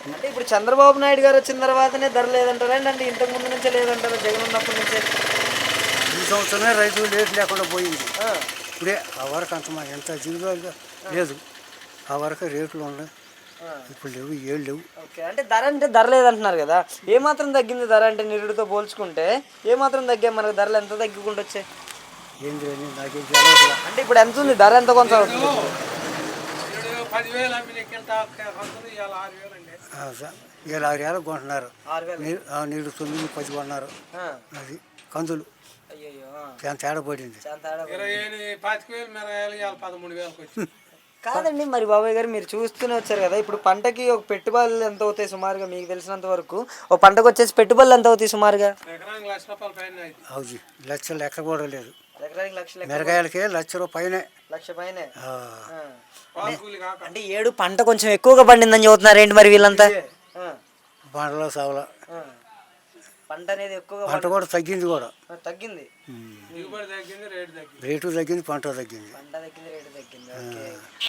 అంటే ఇప్పుడు చంద్రబాబు నాయుడు గారు వచ్చిన తర్వాతనే ధర లేదంటారా అంటే ఇంతకు ముందు నుంచే లేదంటారా జగన్ ఉన్నప్పటి నుంచే? ఈ సంవత్సరమే రైతు రేటు లేకుండా పోయింది. ఆ, ఇప్పుడే ఆ వరకు అంత ఎంత దిగుబడిగా లేదు. ఆ వరకు రేట్లు ఉన్నాయి, ఆ. ఇప్పుడు లేవు, ఏళ్ళు లేవు. ఓకే, అంటే ధర లేదంటున్నారు కదా, ఏ మాత్రం తగ్గింది ధర అంటే నిరుడితో పోల్చుకుంటే ఏ మాత్రం తగ్గా మనకు ధరలు ఎంత తగ్గుకుంటూ వచ్చాయి? ఏంది అని నాకేం తెలియదు. అంటే ఇప్పుడు ఎంత ఉంది ధర ఎంత కొంత అవుతుంది? వీళ్ళు 6,000 కొంటున్నారు, 6,000. నీళ్ళు 9, 10 కొన్నారు. అది కందులు అయ్యో, చాలా తేడా పడింది. కాదండి మరి బాబాయ్ గారు, మీరు చూస్తూనే వచ్చారు కదా, ఇప్పుడు పంటకి ఒక పెట్టుబడులు ఎంత అవుతాయి సుమారుగా మీకు తెలిసినంత వరకు? ఒక పంటకు వచ్చేసి పెట్టుబడులు ఎంత అవుతాయి సుమారుగా? అవుజీ లక్ష లెక్క కూడా లేదు. ఎకరానికి లక్షలు? మిరగాయలకే ₹1,00,000 పైనే. లక్ష పైనే. ఆ. అంటే 7 పంట కొంచెం ఎక్కువగా పండిందని చెబుతున్నారు ఏంటి మరి వీళ్ళంతా? పంటలో సవల పంట అనేది ఎక్కువగా పంట కూడా తగ్గింది కూడా. తగ్గింది. రేటు తగ్గింది, పంట తగ్గింది. పంట తగ్గింది, రేటు తగ్గింది. ఓకే.